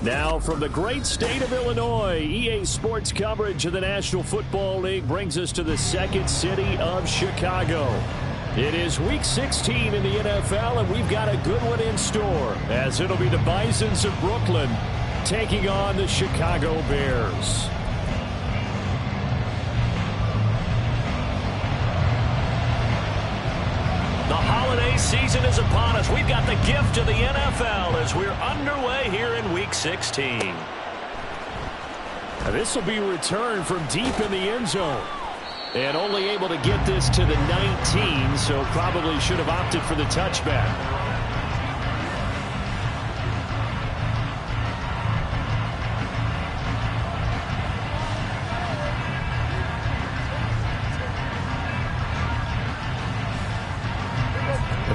Now from the great state of Illinois, EA Sports coverage of the National Football League brings us to the second city of Chicago. It is Week 16 in the NFL, and we've got a good one in store, as it'll be the Bisons of Brooklyn taking on the Chicago Bears. The holiday season is upon us. We've got the gift of the NFL as we're underway here in Week 16. Now, this will be returned from deep in the end zone. And only able to get this to the 19, so probably should have opted for the touchback.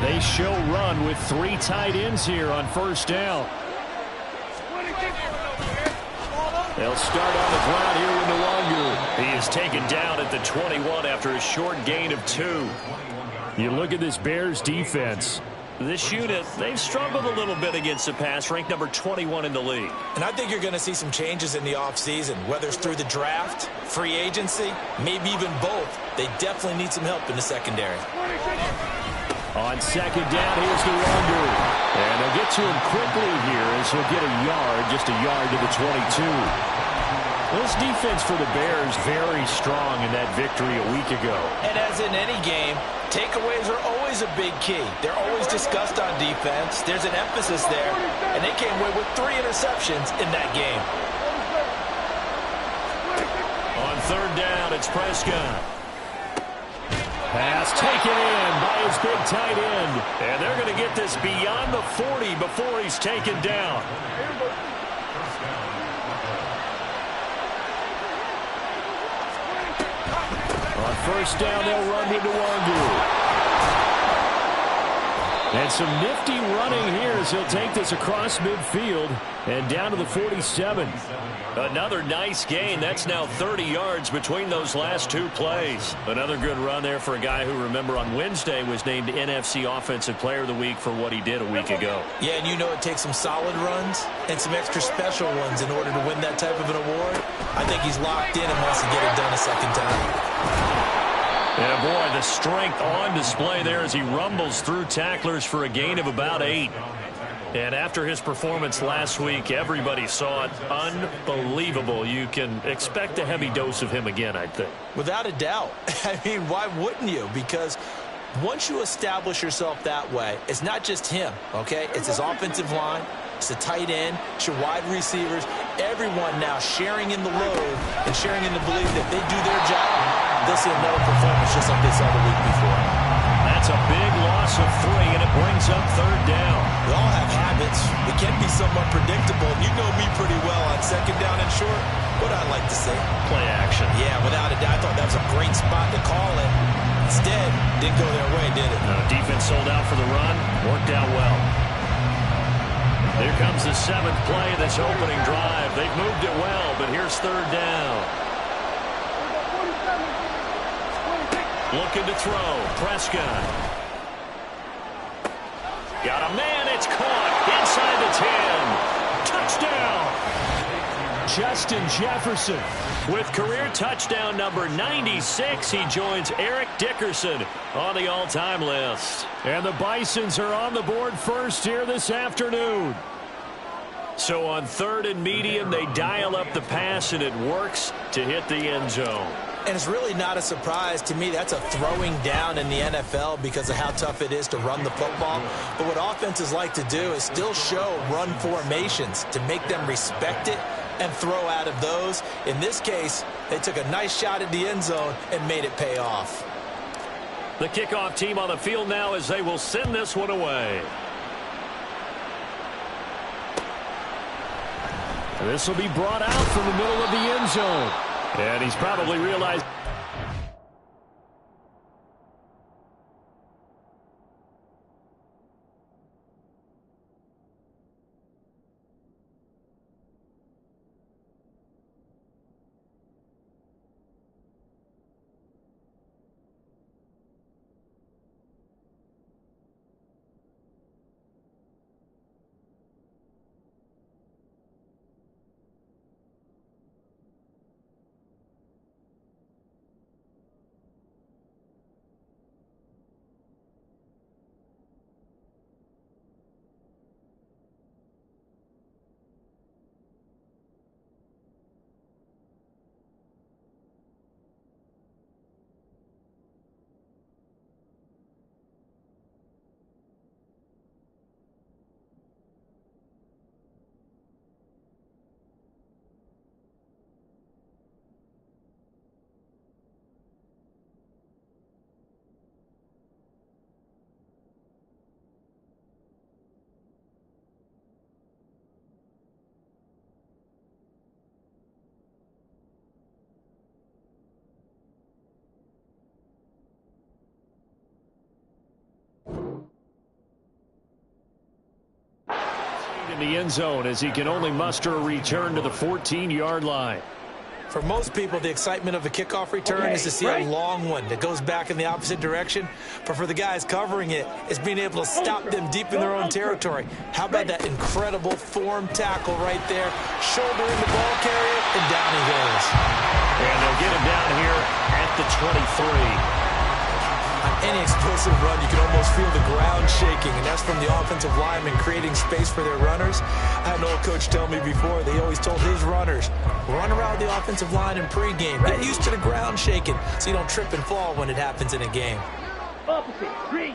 They show run with three tight ends here on first down. They'll start on the ground here with Nwangwu. He is taken down at the 21 after a short gain of 2. You look at this Bears defense. This unit, they've struggled a little bit against the pass, ranked number 21 in the league. And I think you're going to see some changes in the offseason, whether it's through the draft, free agency, maybe even both. They definitely need some help in the secondary. On second down, here's Nwangwu. And they'll get to him quickly here as he'll get a yard, just a yard to the 22. This defense for the Bears very strong in that victory a week ago. And as in any game, takeaways are always a big key. They're always discussed on defense. There's an emphasis there, and they came away with 3 interceptions in that game. On third down, it's Prescott. Pass taken in by his big tight end. And they're going to get this beyond the 40 before he's taken down. On first down, they'll run with Nwangwu. And some nifty running here as he'll take this across midfield and down to the 47. Another nice gain. That's now 30 yards between those last 2 plays. Another good run there for a guy who, remember, on Wednesday was named NFC Offensive Player of the Week for what he did a week ago. Yeah, and you know it takes some solid runs and some extra special ones in order to win that type of an award. I think he's locked in and wants to get it done a second time. And boy, the strength on display there as he rumbles through tacklers for a gain of about 8. And after his performance last week, everybody saw it. Unbelievable. You can expect a heavy dose of him again, I think. Without a doubt. I mean, why wouldn't you? Because once you establish yourself that way, it's not just him, okay? It's his offensive line. It's the tight end. It's your wide receivers. Everyone now sharing in the load and sharing in the belief that they do their job. They'll see another performance just like they saw the week before. That's a big loss of 3, and it brings up third down. We all have habits. We can be somewhat predictable. You know me pretty well on second down and short. What I like to say? Play action. Yeah, without a doubt. I thought that was a great spot to call it. Instead, didn't go their way, did it? No, defense sold out for the run. Worked out well. Here comes the 7th play of this opening drive. They've moved it well, but here's third down. Looking to throw. Prescott. Got a man. It's caught inside the 10. Touchdown. Justin Jefferson. With career touchdown number 96, he joins Eric Dickerson on the all-time list. And the Bisons are on the board first here this afternoon. So on third and medium, they dial up the pass, and it works to hit the end zone. And it's really not a surprise to me. That's a throwing down in the NFL because of how tough it is to run the football. But what offenses like to do is still show run formations to make them respect it and throw out of those. In this case, they took a nice shot at the end zone and made it pay off. The kickoff team on the field now as they will send this one away. This will be brought out from the middle of the end zone. And he's probably realized in the end zone as he can only muster a return to the 14-yard line. For most people, the excitement of a kickoff return is to see a long one that goes back in the opposite direction. But for the guys covering it, it's being able to stop them deep in their own territory. How about that incredible form tackle right there? Shouldering the ball carrier, and down he goes. And they'll get him down here at the 23. On any explosive run, you can almost feel the ground shaking, and that's from the offensive linemen creating space for their runners. I had an old coach tell me before, they always told his runners, run around the offensive line in pregame. Get used to the ground shaking so you don't trip and fall when it happens in a game. Opposite, 3.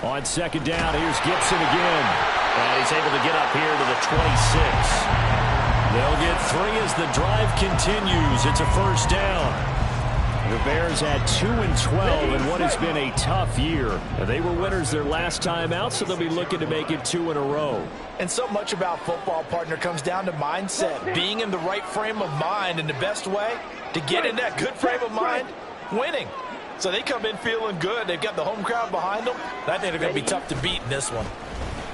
On second down, here's Gibson again. And he's able to get up here to the 26. They'll get 3 as the drive continues. It's a first down. The Bears at 2-12 in what has been a tough year. They were winners their last time out, so they'll be looking to make it 2 in a row. And so much about football, partner, comes down to mindset. Being in the right frame of mind, and the best way to get in that good frame of mind, winning. So they come in feeling good. They've got the home crowd behind them. I think they're going to be tough to beat in this one.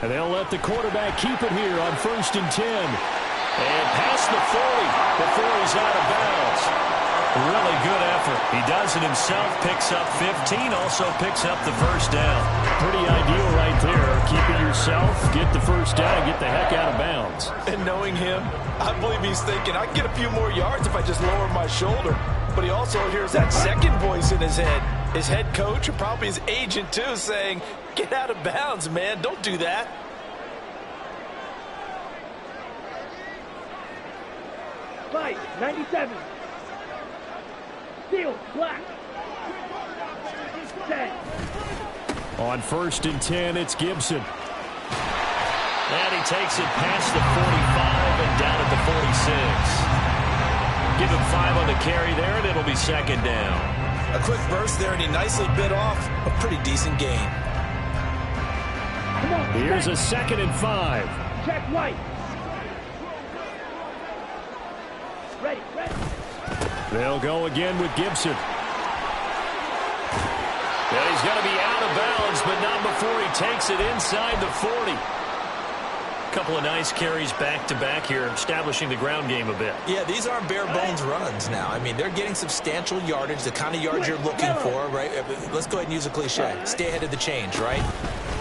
And they'll let the quarterback keep it here on 1st and 10. And past the 40 before he's out of bounds. Really good effort. He does it himself, picks up 15, also picks up the first down. Pretty ideal right there. Keep it yourself, get the first down, get the heck out of bounds. And knowing him, I believe he's thinking, I can get a few more yards if I just lower my shoulder. But he also hears that second voice in his head. His head coach, and probably his agent too, saying, get out of bounds, man. Don't do that. Fight, 97. Steel, black. 10. On 1st and 10, it's Gibson. And he takes it past the 45 and down at the 46. Give him 5 on the carry there, and it'll be second down. A quick burst there, and he nicely bit off a pretty decent gain. Here's a 2nd and 5. Check white. Ready, ready. They'll go again with Gibson. And he's going to be out of bounds, but not before he takes it inside the 40. Couple of nice carries back-to-back here, establishing the ground game a bit. Yeah, these aren't bare-bones runs now. I mean, they're getting substantial yardage, the kind of yards you're looking for, right? Let's go ahead and use a cliche. Stay ahead of the change, right?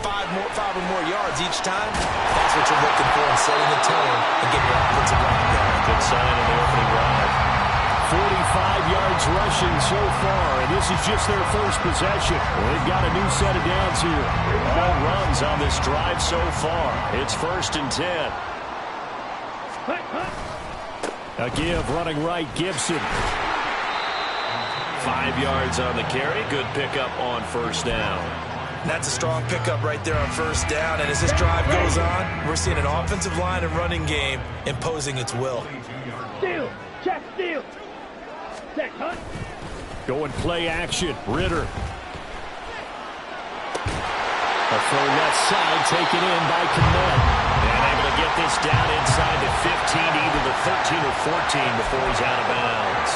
5 or more yards each time. That's what you're looking for in setting the tone and getting your offensive line going. Good sign in the opening drive. 45 yards rushing so far, and this is just their first possession. They've got a new set of downs here. All runs on this drive so far. It's 1st and 10. A give running right, Gibson. 5 yards on the carry. Good pickup on first down. That's a strong pickup right there on first down, and as this drive goes on, we're seeing an offensive line and running game imposing its will. Steal, check, steal. Check, hunt. Going play action, Ritter. A throw left side taken in by Kmet. And able to get this down inside the 15, either the 13 or 14 before he's out of bounds.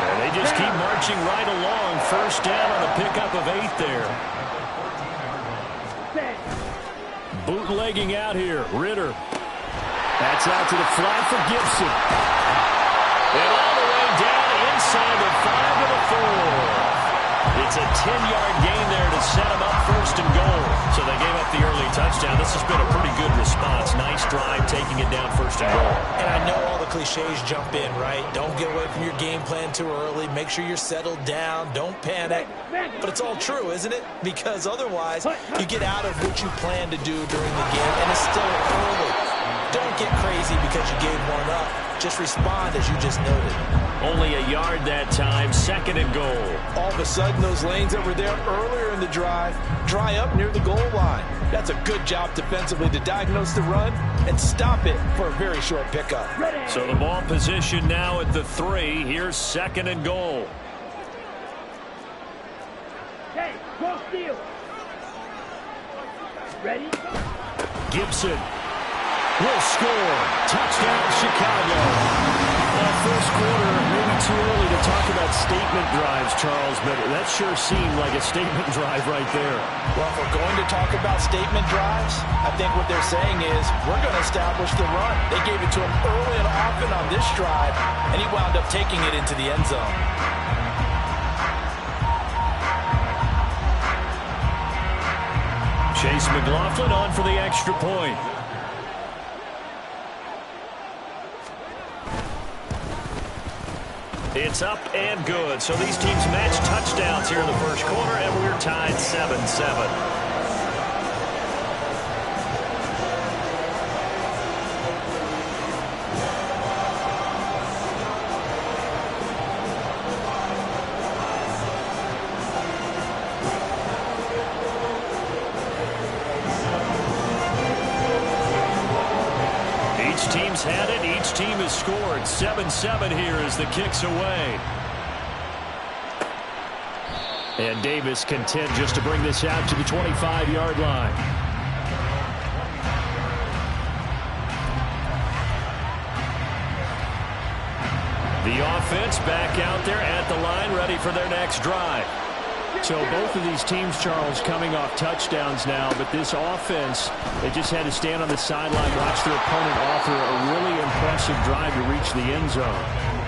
And they just keep marching right along. First down on a pickup of 8 there. Bootlegging out here, Ritter. That's out to the flat for Gibson. And all the way down inside the 5 to the 4. It's a 10-yard gain there to set them up 1st and goal. So they gave up the early touchdown. This has been a pretty good response. Nice drive, taking it down 1st and goal. And I know all the cliches jump in, right? Don't get away from your game plan too early. Make sure you're settled down. Don't panic. But it's all true, isn't it? Because otherwise, you get out of what you plan to do during the game, and it's still early. Don't get crazy because you gave one up. Just respond as you just noted. Only a yard that time, 2nd and goal. All of a sudden, those lanes that were there earlier in the drive dry up near the goal line. That's a good job defensively to diagnose the run and stop it for a very short pickup. So the ball position now at the 3. Here's 2nd and goal. Hey, go steal. Ready? Gibson will score. Touchdown, Chicago. Well, first quarter, maybe too early to talk about statement drives, Charles, but that sure seemed like a statement drive right there. Well, if we're going to talk about statement drives, I think what they're saying is we're going to establish the run. They gave it to him early and often on this drive, and he wound up taking it into the end zone. Chase McLaughlin on for the extra point. It's up and good. So these teams match touchdowns here in the first quarter, and we're tied 7-7. Each team's had it. Each team has scored. 7-7 here as the kick's away. And Davis content just to bring this out to the 25-yard line. The offense back out there at the line, ready for their next drive. So both of these teams, Charles, coming off touchdowns now, but this offense, they just had to stand on the sideline, watch their opponent offer a really impressive drive to reach the end zone.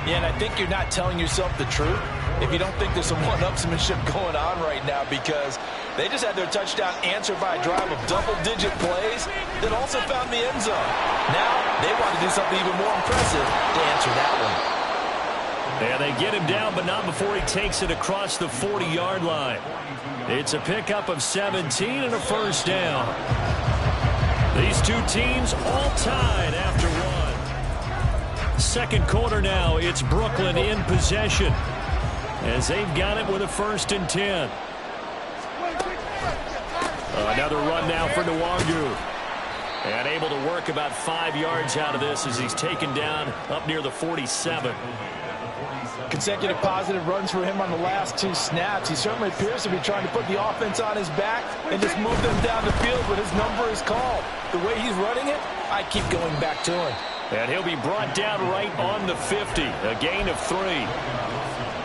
Yeah, and I think you're not telling yourself the truth if you don't think there's some one-upsmanship going on right now, because they just had their touchdown answered by a drive of double-digit plays that also found the end zone. Now they want to do something even more impressive to answer that one. And they get him down, but not before he takes it across the 40-yard line. It's a pickup of 17 and a first down. These two teams all tied after one. Second quarter now, it's Brooklyn in possession as they've got it with a 1st and 10. Another run now for Nwangu. And able to work about 5 yards out of this as he's taken down up near the 47. Consecutive positive runs for him on the last 2 snaps. He certainly appears to be trying to put the offense on his back and just move them down the field when his number is called. The way he's running it, I keep going back to him. And he'll be brought down right on the 50, a gain of 3.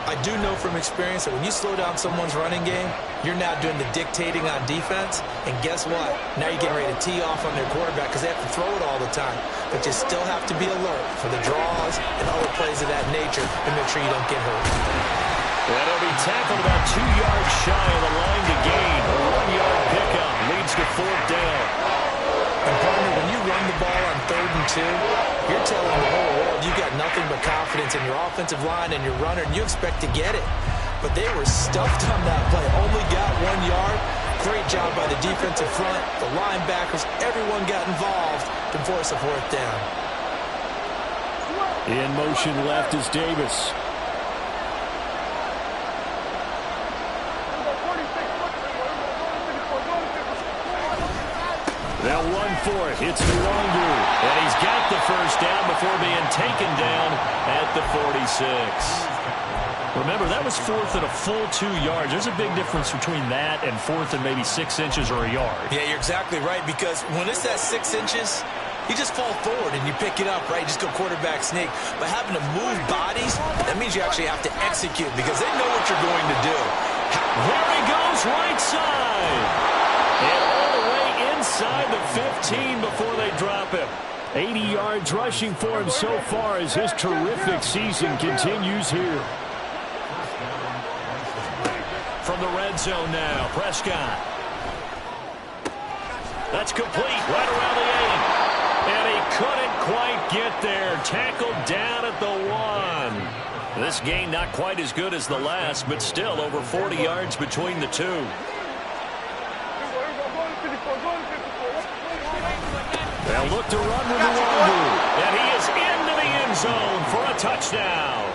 I do know from experience that when you slow down someone's running game, you're now doing the dictating on defense. And guess what? Now you're getting ready to tee off on their quarterback because they have to throw it all the time. But you still have to be alert for the draws and other plays of that nature and make sure you don't get hurt. And he'll be tackled about 2 yards shy of the line to gain. A 1-yard pickup leads to 4th down. And partner, when you run the ball on 3rd and 2, you're telling the whole world you got nothing but confidence in your offensive line and your runner, and you expect to get it. But they were stuffed on that play. Only got 1 yard. Great job by the defensive front, the linebackers, everyone got involved to force a 4th down. In motion left is Davis. They'll run for it. It's Nwangu. And he's got the first down before being taken down at the 46. Remember, that was 4th and a full 2 yards. There's a big difference between that and 4th and maybe 6 inches or a yard. Yeah, you're exactly right, because when it's that 6 inches, you just fall forward and you pick it up, right? You just go quarterback sneak. But having to move bodies, that means you actually have to execute because they know what you're going to do. There he goes, right side. And all the way inside the 15 before they drop him. 80 yards rushing for him so far as his terrific season continues here. From the red zone now, Prescott. That's complete, right around the 8. And he couldn't quite get there. Tackled down at the 1. This gain not quite as good as the last, but still over 40 yards between the two. They'll look to run with Nwangu. And he is into the end zone for a touchdown.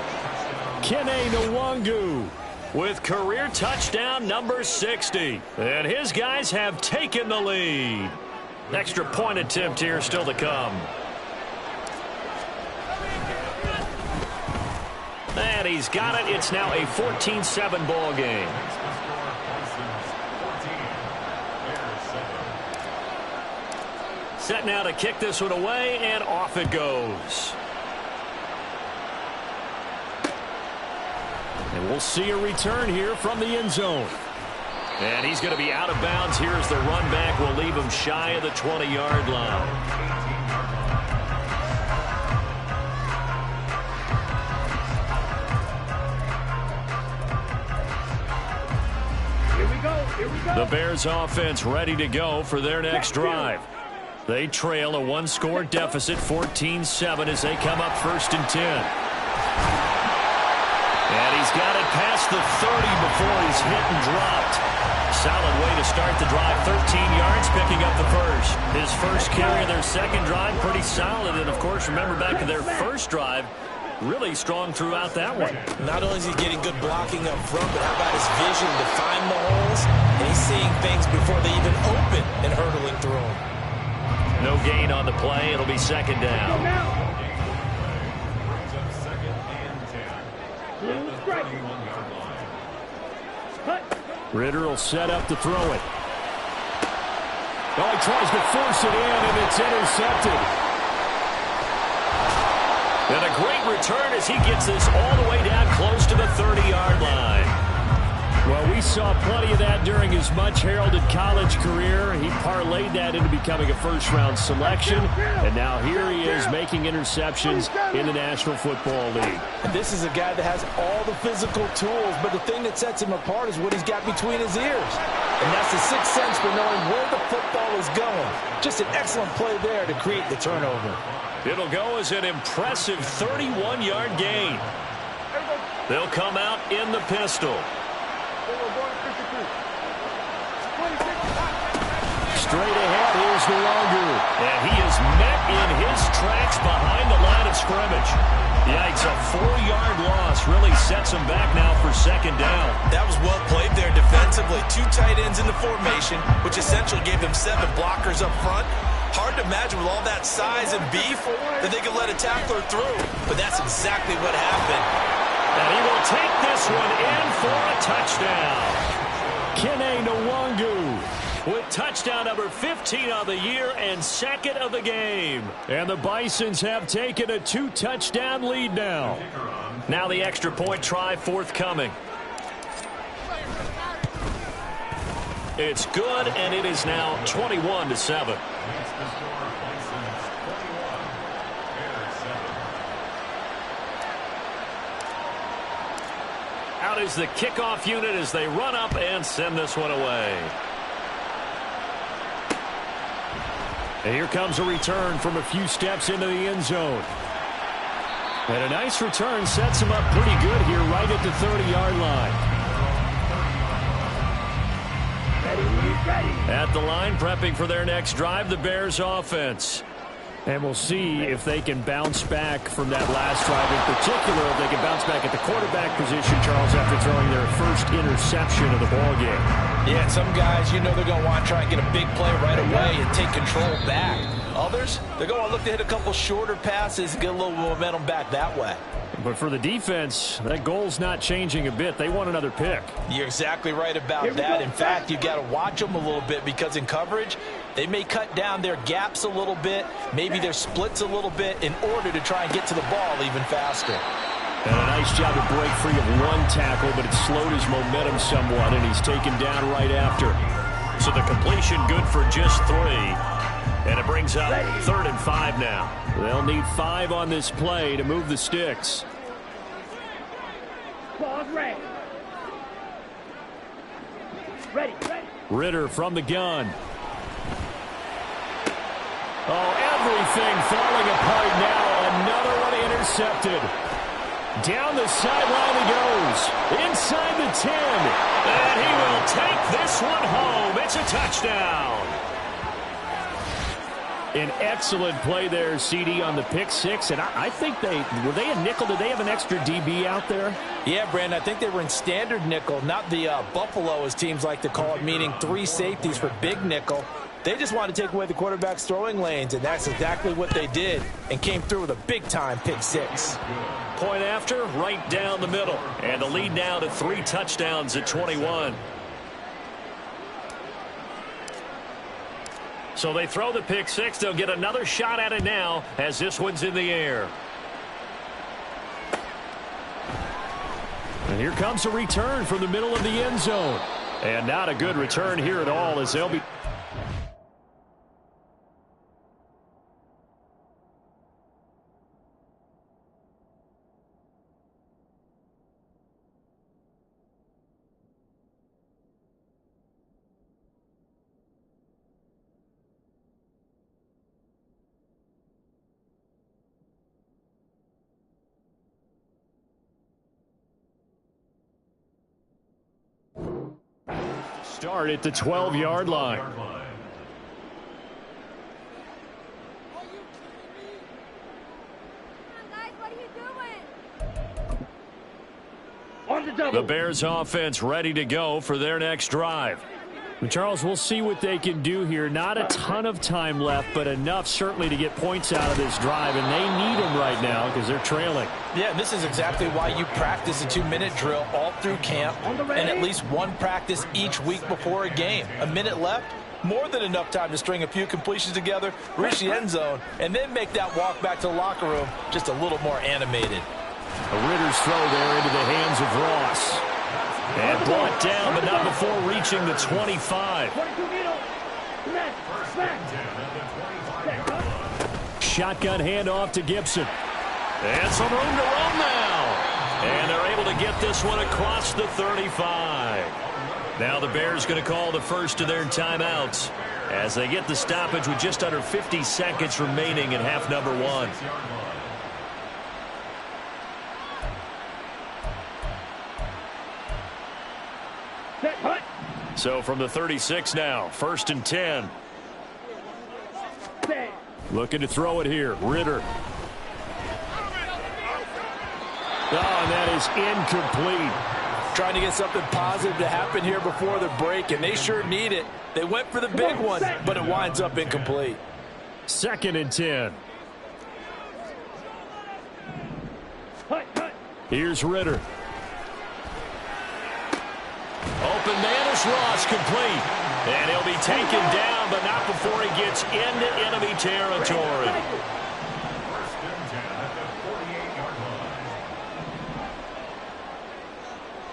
Kene Nwangu with career touchdown number 60. And his guys have taken the lead. Extra point attempt here still to come. And he's got it. It's now a 14-7 ball game. Set now to kick this one away, and off it goes. And we'll see a return here from the end zone. And he's going to be out of bounds here as the run back will leave him shy of the 20-yard line. Here we go. Here we go. The Bears offense ready to go for their next drive. They trail a one-score deficit, 14-7, as they come up 1st and 10. And he's got it past the 30 before he's hit and dropped. Solid way to start the drive. 13 yards, picking up the first. His first carry of their second drive, pretty solid. And, of course, remember back to their first drive, really strong throughout that one. Not only is he getting good blocking up front, but how about his vision to find the holes? And he's seeing things before they even open and hurdling through them. No gain on the play. It'll be 2nd down. Ridder will set up to throw it. Oh, he tries to force it in, and it's intercepted. And a great return as he gets this all the way down close to the 30-yard line. Well, we saw plenty of that during his much-heralded college career. He parlayed that into becoming a first-round selection, and now here he is making interceptions in the National Football League. And this is a guy that has all the physical tools, but the thing that sets him apart is what he's got between his ears. And that's the sixth sense for knowing where the football is going. Just an excellent play there to create the turnover. It'll go as an impressive 31-yard gain. They'll come out in the pistol. Straight ahead, here's Nwangu. And he is met in his tracks behind the line of scrimmage. Yikes, a 4-yard loss really sets him back now for 2nd down. That was well played there defensively. 2 tight ends in the formation, which essentially gave them 7 blockers up front. Hard to imagine with all that size and beef that they could let a tackler through. But that's exactly what happened. And he will take this one in for a touchdown. Kene Nwangu with touchdown number 15 of the year and 2nd of the game. And the Bisons have taken a 2-touchdown lead now. Now the extra point try forthcoming. It's good, and it is now 21-7. Out is the kickoff unit as they run up and send this one away. And here comes a return from a few steps into the end zone. And a nice return sets him up pretty good here right at the 30-yard line. At the line, prepping for their next drive, the Bears offense. And we'll see if they can bounce back from that last drive. In particular, if they can bounce back at the quarterback position, Charles, after throwing their first interception of the ballgame. Yeah, some guys, you know they're going to want to try and get a big play right away and take control back. Others, they're going to look to hit a couple shorter passes and get a little momentum back that way. But for the defense, that goal's not changing a bit. They want another pick. You're exactly right about that. In fact, you got to watch them a little bit because in coverage, they may cut down their gaps a little bit, maybe their splits a little bit in order to try and get to the ball even faster. And a nice job to break free of one tackle, but it slowed his momentum somewhat, and he's taken down right after. So the completion good for just 3. And it brings up 3rd and 5 now. They'll need 5 on this play to move the sticks. Ready. Ready. Ridder from the gun. Oh, everything falling apart now. Another one intercepted. Down the sideline he goes. Inside the 10. And he will take this one home. It's a touchdown. An excellent play there, CD, on the pick 6. And I think were they a nickel? Did they have an extra DB out there? Yeah, Brandon, I think they were in standard nickel, not the Buffalo, as teams like to call it, meaning 3 safeties for big nickel. They just wanted to take away the quarterback's throwing lanes, and that's exactly what they did and came through with a big-time pick 6. Point after, right down the middle. And the lead now to 3 touchdowns at 21. So they throw the pick 6. They'll get another shot at it now as this one's in the air. And here comes a return from the middle of the end zone. And not a good return here at all, as they'll be... Start at the 12-yard line. On the double. The Bears offense ready to go for their next drive. Charles, we'll see what they can do here. Not a ton of time left, but enough certainly to get points out of this drive, and they need them right now because they're trailing. Yeah, this is exactly why you practice a 2-minute drill all through camp and at least one practice each week before a game. A minute left, more than enough time to string a few completions together, reach the end zone, and then make that walk back to the locker room just a little more animated. A Ritter's throw there into the hands of Ross. And brought down, but not before reaching the 25. Shotgun handoff to Gibson. And some room to run now. And they're able to get this one across the 35. Now the Bears going to call the first of their timeouts as they get the stoppage with just under 50 seconds remaining in half number 1. So from the 36 now, 1st and 10. Looking to throw it here, Ritter. Oh, and that is incomplete. Trying to get something positive to happen here before the break, and they sure need it. They went for the big one, but it winds up incomplete. 2nd and 10. Here's Ritter. Open man is Ross, complete. And he'll be taken down, but not before he gets into enemy territory.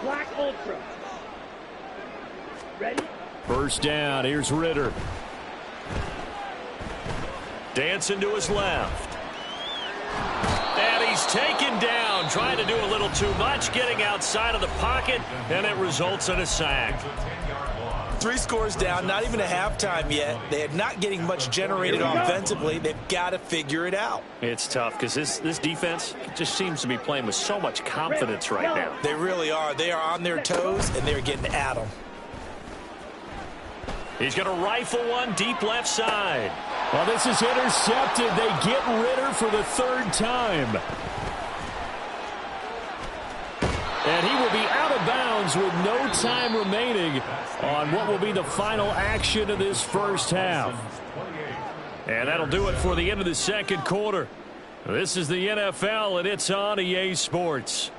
Black Ultra. Ready? First down, here's Ritter. Dancing to his left. And he's taken down, trying to do a little too much, getting outside of the pocket, and it results in a sack. 3 scores down, not even a halftime yet. They're not getting much generated offensively. They've got to figure it out. It's tough because this defense just seems to be playing with so much confidence right now. They really are. They are on their toes, and they're getting at them. He's going to rifle one deep left side. Well, this is intercepted. They get Ritter for the 3rd time. And he will be out of bounds with no time remaining on what will be the final action of this first half. And that'll do it for the end of the 2nd quarter. This is the NFL, and it's on EA Sports.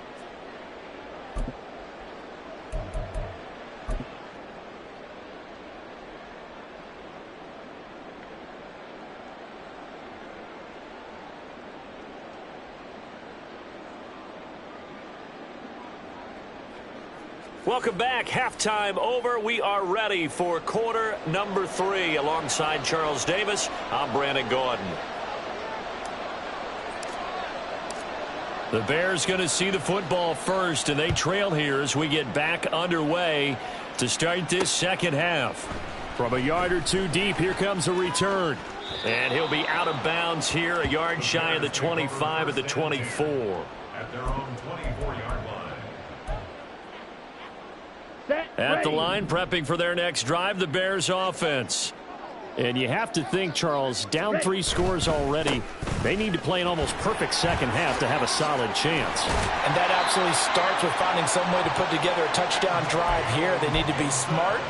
Welcome back. Halftime over. We are ready for quarter number 3. Alongside Charles Davis, I'm Brandon Gordon. The Bears going to see the football first, and they trail here as we get back underway to start this second half. From a yard or two deep, here comes a return. And he'll be out of bounds here, a yard shy of the 25 at the 24. At their own 24-yard line. At the line, prepping for their next drive, the Bears offense. And you have to think, Charles, down 3 scores already. They need to play an almost perfect second half to have a solid chance. And that absolutely starts with finding some way to put together a touchdown drive here. They need to be smart,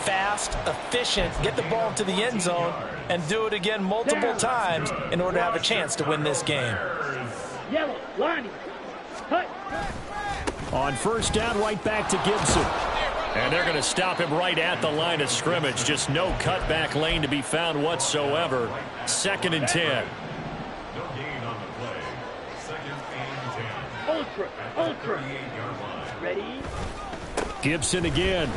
fast, efficient, get the ball to the end zone, and do it again multiple times in order to have a chance to win this game. Yellow, Lonnie. Cut. On first down, right back to Gibson. And they're going to stop him right at the line of scrimmage. Just no cutback lane to be found whatsoever. 2nd and 10. No gain on the play. 2nd and 10. Ultra. Ready? Gibson again.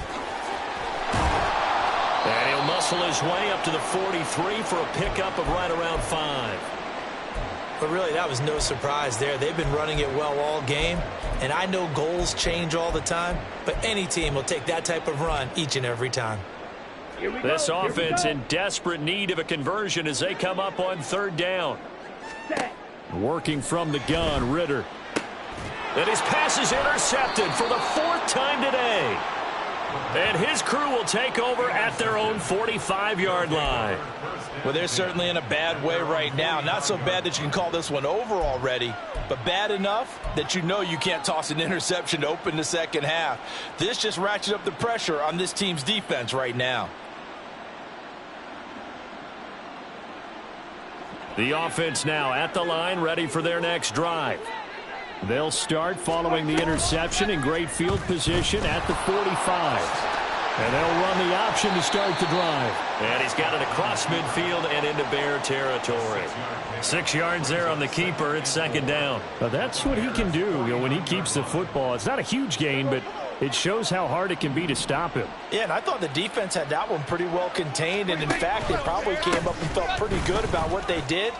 And he'll muscle his way up to the 43 for a pickup of right around 5. But really, that was no surprise there. They've been running it well all game. And I know goals change all the time, but any team will take that type of run each and every time. This offense in desperate need of a conversion as they come up on 3rd down. Working from the gun, Ritter. And his pass is intercepted for the 4th time today. And his crew will take over at their own 45-yard line. Well, they're certainly in a bad way right now. Not so bad that you can call this one over already, but bad enough that you know you can't toss an interception to open the second half. This just ratchets up the pressure on this team's defense right now. The offense now at the line, ready for their next drive. They'll start following the interception in great field position at the 45. And they'll run the option to start the drive. And he's got it across midfield and into Bear territory. 6 yards there on the keeper. It's 2nd down. Now that's what he can do, when he keeps the football. It's not a huge gain, but it shows how hard it can be to stop him. Yeah, and I thought the defense had that one pretty well contained. And, in fact, they probably came up and felt pretty good about what they did.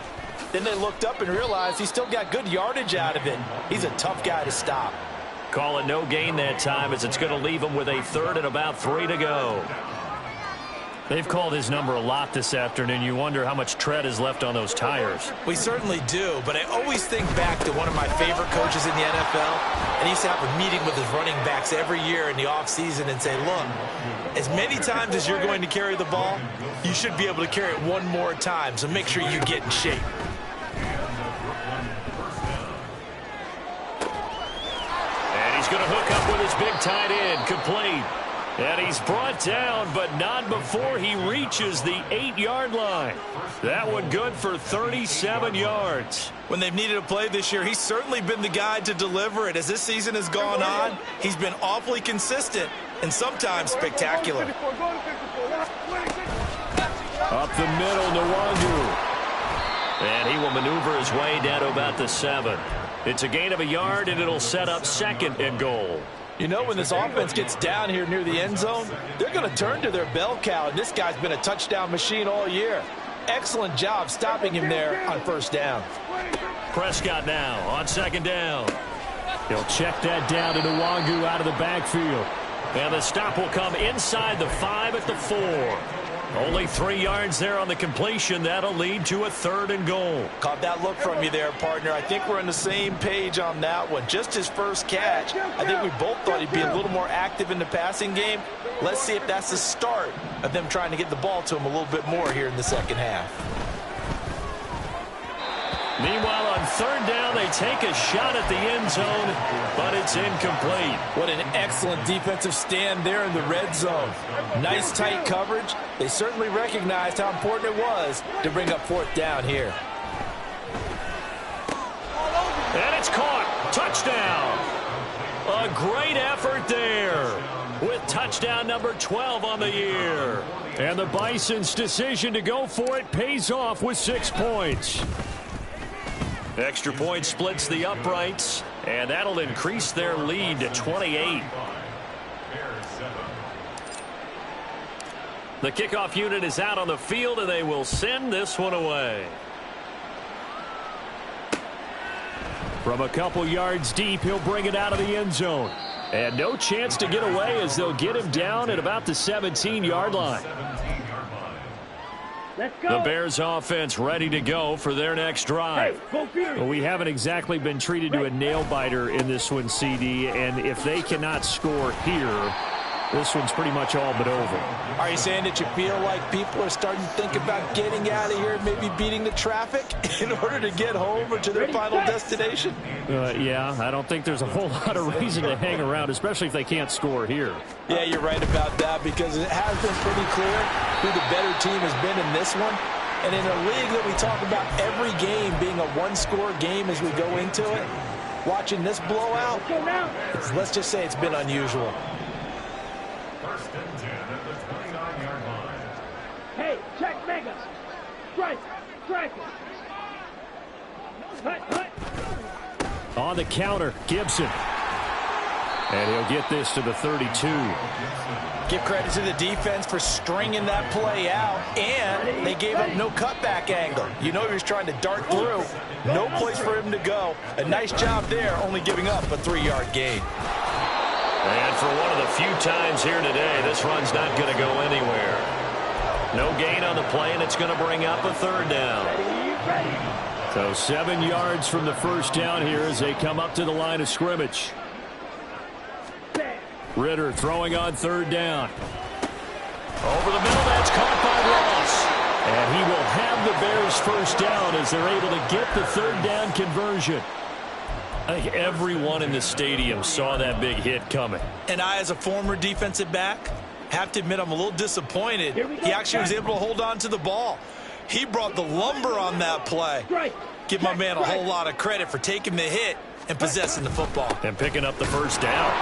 Then they looked up and realized he still got good yardage out of it. He's a tough guy to stop. Call it no gain that time as it's going to leave him with a 3rd and about 3 to go. They've called his number a lot this afternoon. You wonder how much tread is left on those tires. We certainly do, but I always think back to one of my favorite coaches in the NFL, and he used to have a meeting with his running backs every year in the offseason and say, look, as many times as you're going to carry the ball, you should be able to carry it one more time, so make sure you get in shape. Going to hook up with his big tight end, complete. And he's brought down, but not before he reaches the 8-yard line. That one good for 37 yards. When they've needed a play this year, he's certainly been the guy to deliver it. As this season has gone on, he's been awfully consistent and sometimes spectacular. Up the middle, Nwangu. And he will maneuver his way down to about the 7. It's a gain of a yard, and it'll set up 2nd and goal. You know, when this offense gets down here near the end zone, they're going to turn to their bell cow, and this guy's been a touchdown machine all year. Excellent job stopping him there on 1st down. Prescott now on 2nd down. He'll check that down to Nwangu out of the backfield. And the stop will come inside the 5 at the 4. Only 3 yards there on the completion. That'll lead to a 3rd and goal. Caught that look from you there, partner. I think we're on the same page on that one. Just his first catch. I think we both thought he'd be a little more active in the passing game. Let's see if that's the start of them trying to get the ball to him a little bit more here in the second half. Meanwhile, on 3rd down, they take a shot at the end zone, but it's incomplete. What an excellent defensive stand there in the red zone. Nice tight coverage. They certainly recognized how important it was to bring up 4th down here. And it's caught. Touchdown. A great effort there with touchdown number 12 on the year. And the Bison's decision to go for it pays off with 6 points. Extra point splits the uprights, and that'll increase their lead to 28. The kickoff unit is out on the field, and they will send this one away. From a couple yards deep, he'll bring it out of the end zone. And no chance to get away as they'll get him down at about the 17-yard line. Let's go. The Bears offense ready to go for their next drive. Well, we haven't exactly been treated to a nail-biter in this one, CD, and if they cannot score here, this one's pretty much all but over. Are you saying that you feel like people are starting to think about getting out of here, maybe beating the traffic in order to get home or to their final destination? Yeah, I don't think there's a whole lot of reason to hang around, especially if they can't score here. Yeah, you're right about that because it has been pretty clear who the better team has been in this one. And in a league that we talk about every game being a one-score game as we go into it, watching this blowout, let's just say it's been unusual. Hey, check Megas. Strike. Strike. On the counter, Gibson. And he'll get this to the 32. Give credit to the defense for stringing that play out, and they gave up no cutback angle. You know he was trying to dart through. No place for him to go. A nice job there, only giving up a 3-yard gain. And for one of the few times here today, this run's not going to go anywhere. No gain on the play, and it's going to bring up a 3rd down. So 7 yards from the first down here as they come up to the line of scrimmage. Ridder throwing on 3rd down. Over the middle, that's caught by Ross. And he will have the Bears first down as they're able to get the 3rd down conversion. I think everyone in the stadium saw that big hit coming. And I, as a former defensive back, have to admit I'm a little disappointed. He actually was able to hold on to the ball. He brought the lumber on that play. Give my man a whole lot of credit for taking the hit and possessing the football. And picking up the first down.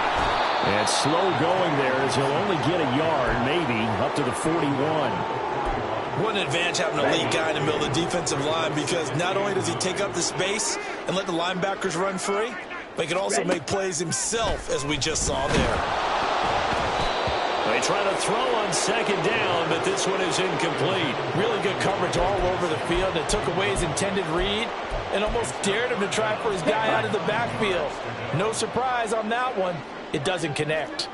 And slow going there as he'll only get a yard, maybe, up to the 41. What an advantage having a lead guy in the middle of the defensive line, because not only does he take up the space and let the linebackers run free, but he can also make plays himself, as we just saw there. They try to throw on 2nd down, but this one is incomplete. Really good coverage all over the field. It took away his intended read and almost dared him to try for his guy out of the backfield. No surprise on that one. It doesn't connect.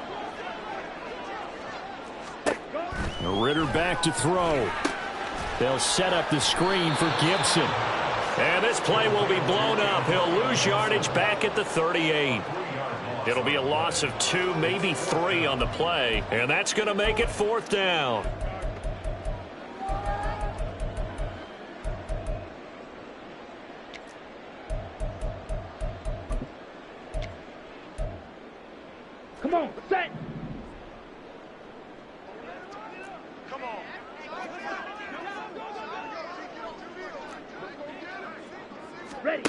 Ridder back to throw. They'll set up the screen for Gibson. And this play will be blown up. He'll lose yardage back at the 38. It'll be a loss of 2, maybe 3 on the play. And that's going to make it 4th down. Come on, set. Come on. Ready.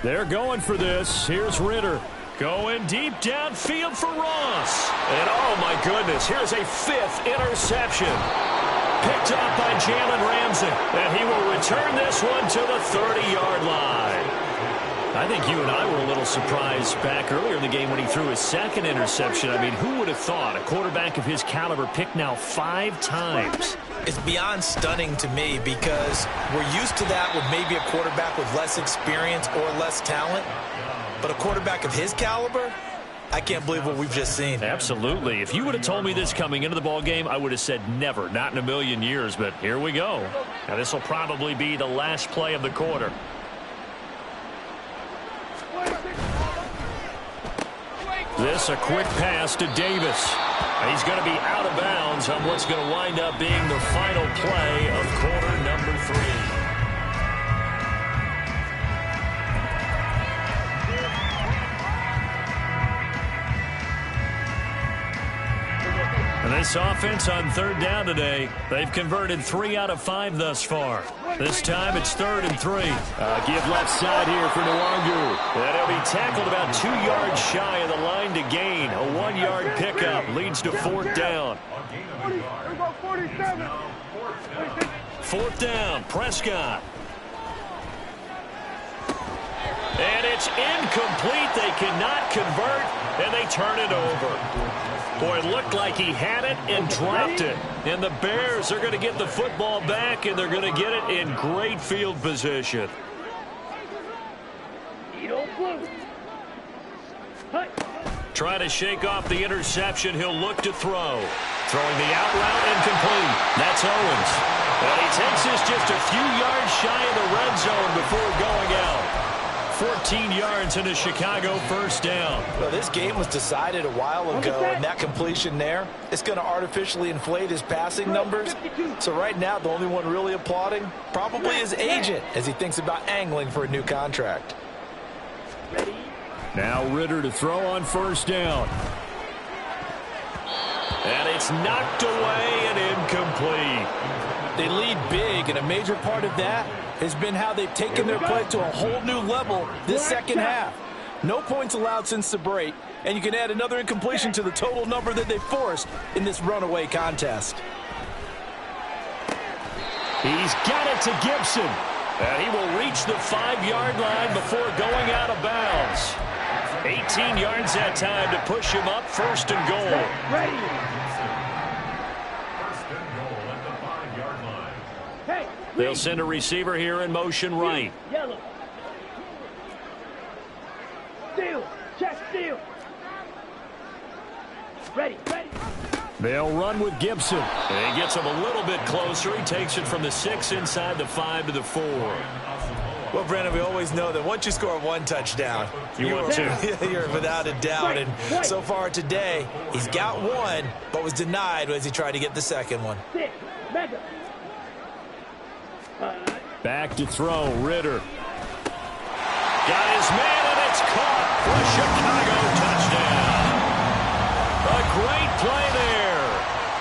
They're going for this. Here's Ridder. Going deep downfield for Ross. And oh my goodness, here's a 5th interception. Picked up by Jalen Ramsey. And he will return this one to the 30-yard line. I think you and I were a little surprised back earlier in the game when he threw his 2nd interception. I mean, who would have thought a quarterback of his caliber picked now 5 times? It's beyond stunning to me, because we're used to that with maybe a quarterback with less experience or less talent. But a quarterback of his caliber, I can't believe what we've just seen. Absolutely. If you would have told me this coming into the ball game, I would have said never, not in a million years. But here we go. Now this will probably be the last play of the quarter. This a quick pass to Davis. He's going to be out of bounds on what's going to wind up being the final play of quarter number 3. And this offense on 3rd down today, they've converted 3 out of 5 thus far. This time it's 3rd and 3. Give left side here for Nwangu. And he'll be tackled about 2 yards shy of the line to gain. A 1-yard pickup leads to 4th down. 4th down, Prescott. And it's incomplete. They cannot convert, and they turn it over. Boy, it looked like he had it and dropped it. And the Bears are going to get the football back, and they're going to get it in great field position. Trying to shake off the interception. He'll look to throw. Throwing the out route incomplete. That's Owens. And he takes this just a few yards shy of the red zone before going out. 14 yards and a Chicago first down. Well, this game was decided a while ago, and that completion there, it's going to artificially inflate his passing numbers. So right now, the only one really applauding probably his agent as he thinks about angling for a new contract. Now Ridder to throw on first down. And it's knocked away and incomplete. They lead big, and a major part of that has been how they've taken their play to a whole new level this second half. No points allowed since the break, and you can add another incompletion to the total number that they forced in this runaway contest. He's got it to Gibson. And he will reach the 5-yard line before going out of bounds. 18 yards that time to push him up 1st and goal. Ready. Hey, They'll send a receiver here in motion right. Yellow. Steal. Check steal. Ready. They'll run with Gibson. And he gets him a little bit closer. He takes it from the 6 inside the 5 to the 4. Well, Brandon, we always know that once you score one touchdown, You want two. You're without a doubt. And so far today, he's got one, but was denied as he tried to get the second one. 6. Mega. Back to throw, Ritter. Got his man, and it's caught for a Chicago touchdown. A great play there.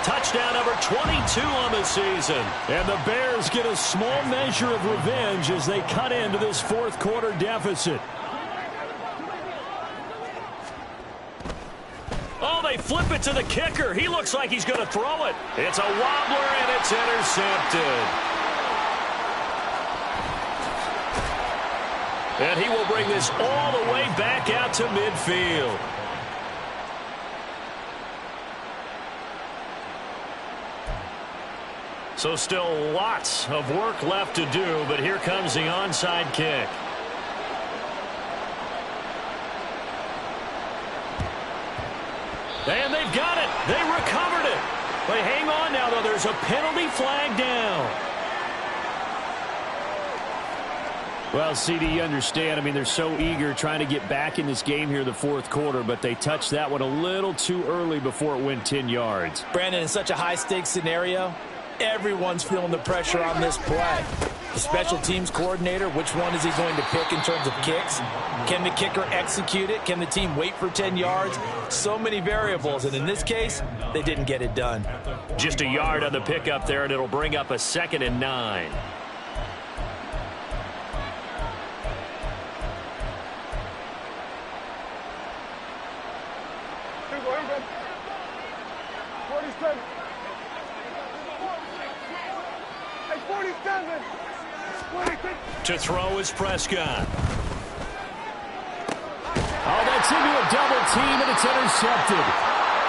Touchdown number 22 on the season. And the Bears get a small measure of revenge as they cut into this 4th quarter deficit. Oh, they flip it to the kicker. He looks like he's going to throw it. It's a wobbler, and it's intercepted. And he will bring this all the way back out to midfield. So still lots of work left to do, but here comes the onside kick. And they've got it. They recovered it. But hang on now, though. There's a penalty flag down. Well, CD, you understand. I mean, they're so eager trying to get back in this game here in the 4th quarter, but they touched that one a little too early before it went 10 yards. Brandon, in such a high-stakes scenario, everyone's feeling the pressure on this play. The special teams coordinator, which one is he going to pick in terms of kicks? Can the kicker execute it? Can the team wait for 10 yards? So many variables, and in this case, they didn't get it done. Just a yard on the pickup there, and it'll bring up a 2nd and 9. To throw is Prescott. Oh, that's into a double team, and it's intercepted.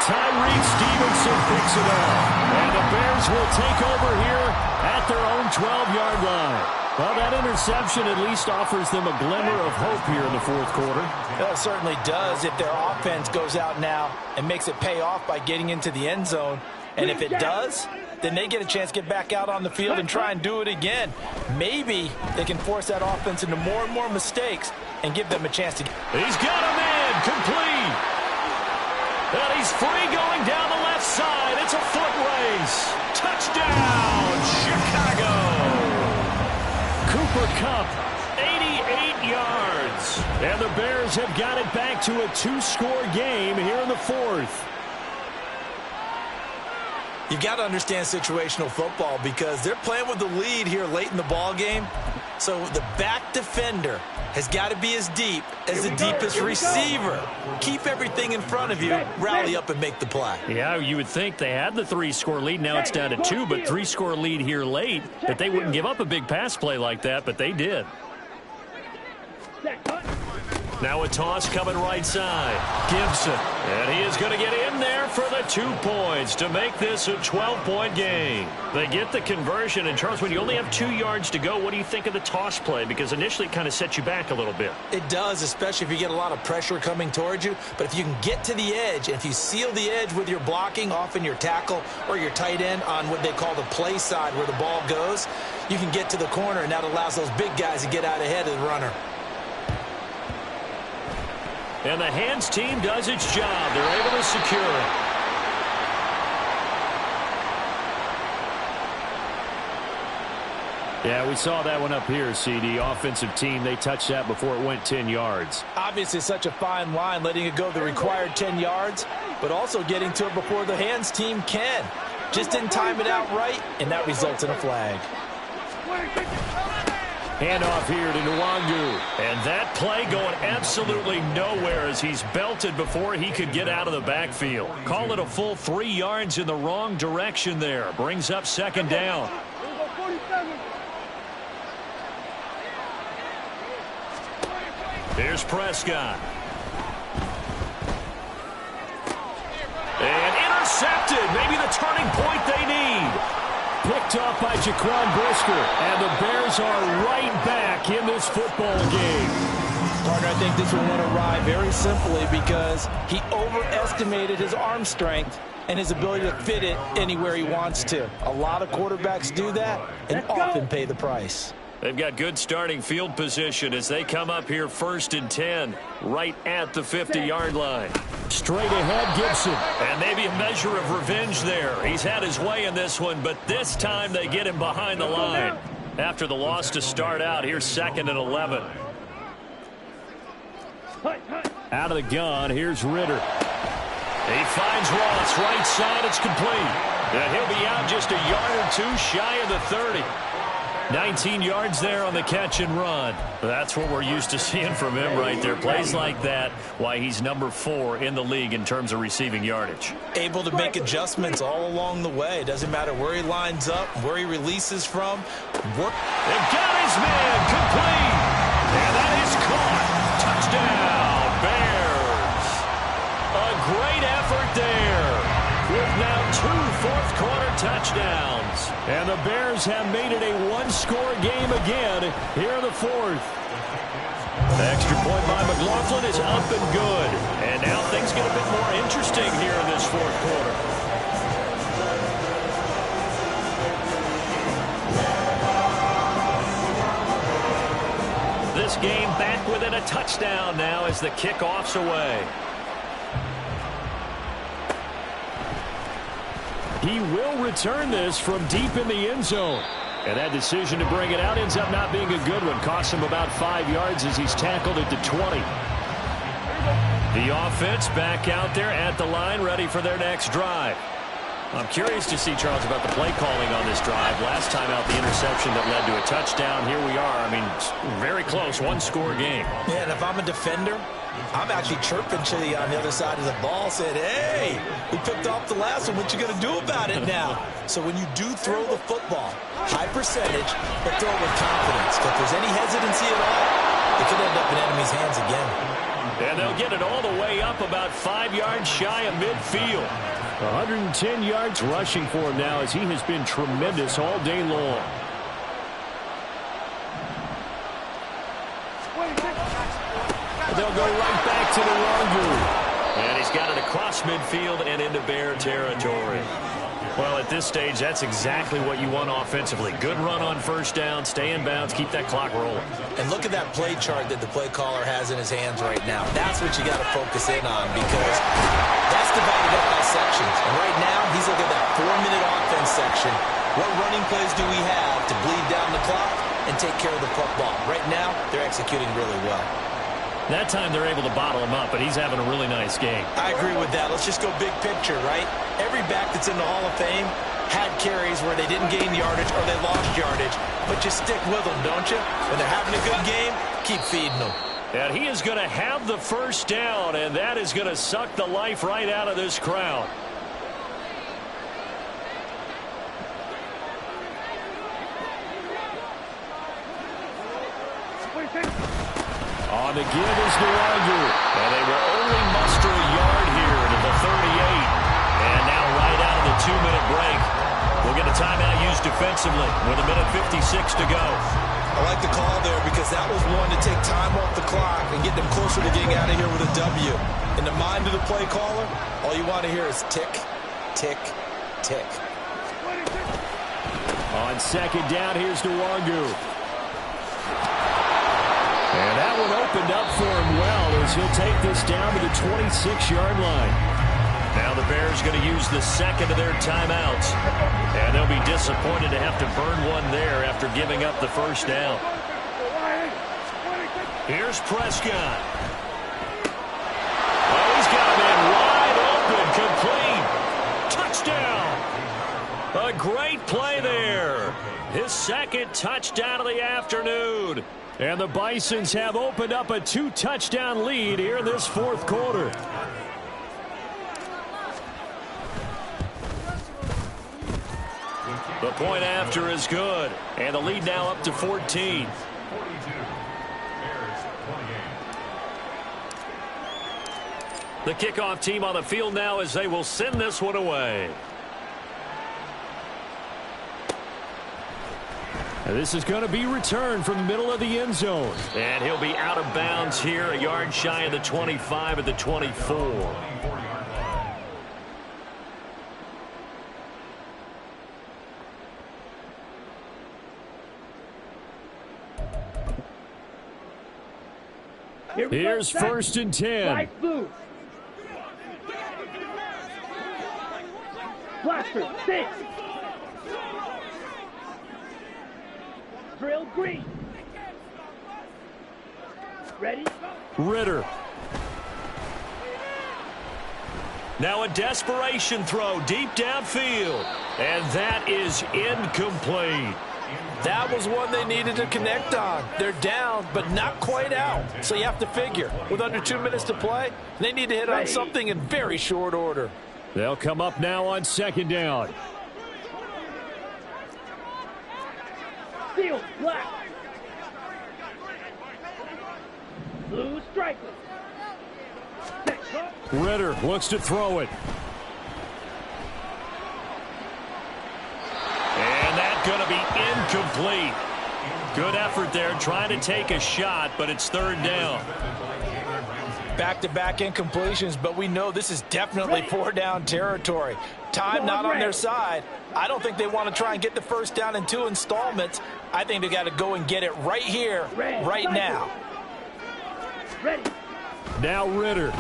Tyreek Stevenson picks it up. And the Bears will take over here at their own 12-yard line. Well, that interception at least offers them a glimmer of hope here in the 4th quarter. Well, it certainly does if their offense goes out now and makes it pay off by getting into the end zone. And if it does, then they get a chance to get back out on the field and try and do it again. Maybe they can force that offense into more and more mistakes and give them a chance to get. He's got a man complete. And he's free going down the left side. It's a foot race. Touchdown, Chicago. Cooper Kupp, 88 yards. And the Bears have got it back to a 2-score game here in the 4th. You've got to understand situational football because they're playing with the lead here late in the ball game. So the back defender has got to be as deep as the deepest receiver. Keep everything in front of you, rally up and make the play. Yeah, you would think they had the 3-score lead. Now it's down to 2, but 3-score lead here late. That they wouldn't give up a big pass play like that, but they did. Now a toss coming right side. Gibson. And he is going to get in there for the 2 points to make this a 12-point game. They get the conversion. And, Charles, when you only have 2 yards to go, what do you think of the toss play? Because initially it kind of sets you back a little bit. It does, especially if you get a lot of pressure coming towards you. But if you can get to the edge, and if you seal the edge with your blocking, often your tackle or your tight end on what they call the play side where the ball goes, you can get to the corner, and that allows those big guys to get out ahead of the runner. And the hands team does its job. They're able to secure it. Yeah, we saw that one up here, CD. Offensive team, they touched that before it went 10 yards. Obviously, such a fine line, letting it go the required 10 yards, but also getting to it before the hands team can. Just didn't time it out right, and that results in a flag. Handoff here to Nwangu. And that play going absolutely nowhere as he's belted before he could get out of the backfield. Call it a full 3 yards in the wrong direction there. Brings up 2nd down. Here's Prescott. intercepted. Maybe the turning point they need. Picked off by Jaquan Brisker, and the Bears are right back in this football game. Partner, I think this one went awry very simply because he overestimated his arm strength and his ability to fit it anywhere he wants to. A lot of quarterbacks do that and often pay the price. They've got good starting field position as they come up here 1st and 10, right at the 50-yard line. Straight ahead, Gibson. And maybe a measure of revenge there. He's had his way in this one, but this time they get him behind the line. After the loss to start out, here's 2nd and 11. Out of the gun, here's Ritter. He finds Ross, right side, it's complete. And he'll be out just a yard or two shy of the 30. 19 yards there on the catch and run. That's what we're used to seeing from him right there. Plays like that, why he's number 4 in the league in terms of receiving yardage. Able to make adjustments all along the way. Doesn't matter where he lines up, where he releases from. They've got his man complete. And that is caught. Touchdown, Bears. A great effort there. With now 2 fourth-quarter touchdowns. And the Bears have made it a one-score game again here in the 4th. The extra point by McLaughlin is up and good. And now things get a bit more interesting here in this 4th quarter. This game back within a touchdown now as the kickoff's away. He will return this from deep in the end zone. And that decision to bring it out ends up not being a good one. Costs him about 5 yards as he's tackled at the 20. The offense back out there at the line, ready for their next drive. I'm curious to see, Charles, about the play calling on this drive. Last time out, the interception that led to a touchdown. Here we are. I mean, very close, one-score game. Yeah, and if I'm a defender, I'm actually chirping to you on the other side of the ball, saying, hey, we picked off the last one. What you going to do about it now? So when you do throw the football, high percentage, but throw it with confidence. If there's any hesitancy at all, it could end up in enemy's hands again. And they'll get it all the way up about 5 yards shy of midfield. 110 yards rushing for him now as he has been tremendous all day long. They'll go right back to the Longu. And he's got it across midfield and into Bear territory. Well, at this stage, that's exactly what you want offensively. Good run on first down, stay in bounds, keep that clock rolling. And look at that play chart that the play caller has in his hands right now. That's what you got to focus in on because that's divided up by sections. And right now, he's looking at that 4-minute offense section. What running plays do we have to bleed down the clock and take care of the football? Right now, they're executing really well. That time they're able to bottle him up, but he's having a really nice game. I agree with that. Let's just go big picture, right? Every back that's in the Hall of Fame had carries where they didn't gain yardage or they lost yardage. But you stick with them, don't you? When they're having a good game, keep feeding them. And he is going to have the first down, and that is going to suck the life right out of this crowd. On the give is Nwangwu. And they will only muster a yard here to the 38. And now right out of the 2-minute break, we'll get a timeout used defensively with 1:56 to go. I like the call there because that was one to take time off the clock and get them closer to getting out of here with a W. In the mind of the play caller, all you want to hear is tick, tick, tick. On second down, here's Nwangwu. And that one opened up for him well as he'll take this down to the 26-yard line. Now the Bears going to use the second of their timeouts. And they'll be disappointed to have to burn one there after giving up the first down. Here's Prescott. Oh, he's got him in wide open, complete. Touchdown. A great play there. His second touchdown of the afternoon. And the Bisons have opened up a 2-touchdown lead here in this 4th quarter. The point after is good. And the lead now up to 14. The kickoff team on the field now as they will send this one away. And this is going to be returned from the middle of the end zone. And he'll be out of bounds here, a yard shy of the 25 at the 24. Here's first and 10. Right blue. Blaster, 6. Drill green. Ready? Ritter. Now a desperation throw deep downfield. And that is incomplete. That was one they needed to connect on. They're down, but not quite out. So you have to figure, with under 2 minutes to play, they need to hit on something in very short order. They'll come up now on second down. Steel, black. Blue striker. Ritter looks to throw it. And that's going to be incomplete. Good effort there trying to take a shot, but it's third down. Back-to-back incompletions, but we know this is definitely 4-down territory. Time not on their side. I don't think they want to try and get the first down in 2 installments. I think they got to go and get it right here, right now. Ready. Now Ritter.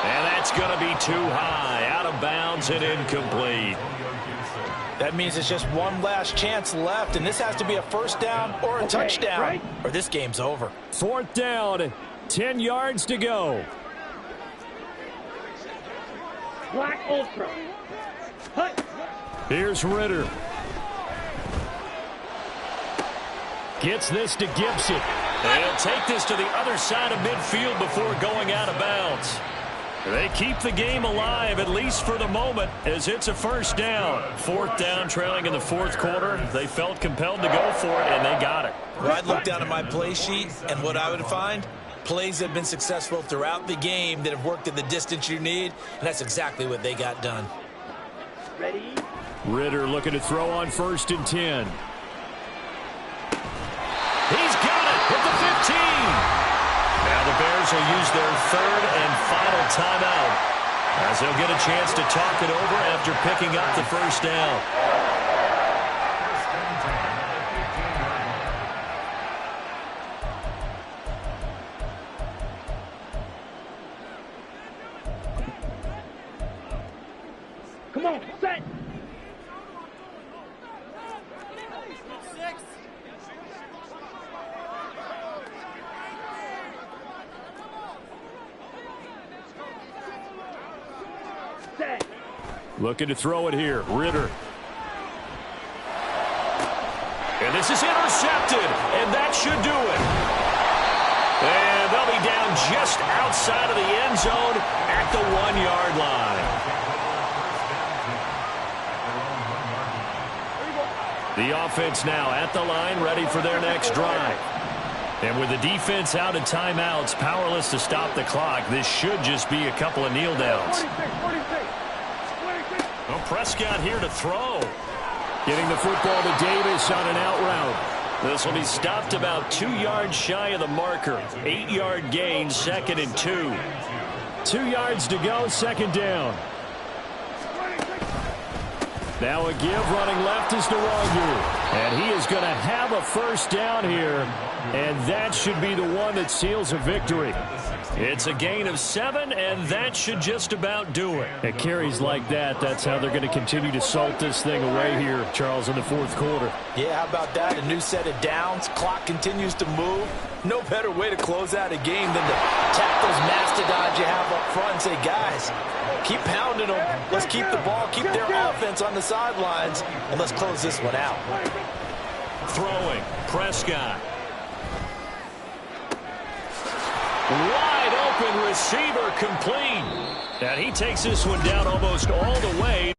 And that's going to be too high, out of bounds and incomplete. That means it's just one last chance left, and this has to be a first down or a touchdown, or this game's over. Fourth down, 10 yards to go. Black Ultra. Hut. Here's Ritter. Gets this to Gibson. And he'll take this to the other side of midfield before going out of bounds. They keep the game alive, at least for the moment, as it's a first down. Fourth down, trailing in the fourth quarter. They felt compelled to go for it, and they got it. Well, I'd look down at my play sheet, and what I would find, plays that have been successful throughout the game that have worked at the distance you need, and that's exactly what they got done. Ready. Ritter looking to throw on first and 10. He's got it at the 15. Now the Bears will use their third and final timeout as they'll get a chance to talk it over after picking up the first down. Come on, set. Looking to throw it here, Ritter. And this is intercepted, and that should do it. And they'll be down just outside of the end zone at the 1-yard line. The offense now at the line, ready for their next drive. And with the defense out of timeouts, powerless to stop the clock, this should just be a couple of kneel downs. Well, Prescott here to throw. Getting the football to Davis on an out route. This will be stopped about 2 yards shy of the marker. 8-yard gain, second and 2. 2 yards to go, second down. Now a give, running left is Nwogu. And he is going to have a first down here. And that should be the one that seals a victory. It's a gain of 7, and that should just about do it. At carries like that, that's how they're going to continue to salt this thing away here, Charles, in the fourth quarter. Yeah, how about that? A new set of downs. Clock continues to move. No better way to close out a game than to tap those mastodons you have up front and say, guys, keep pounding them. Let's keep the ball, keep their offense on the sidelines, and let's close this one out. Throwing, Prescott. Wide open receiver complete. And he takes this one down almost all the way.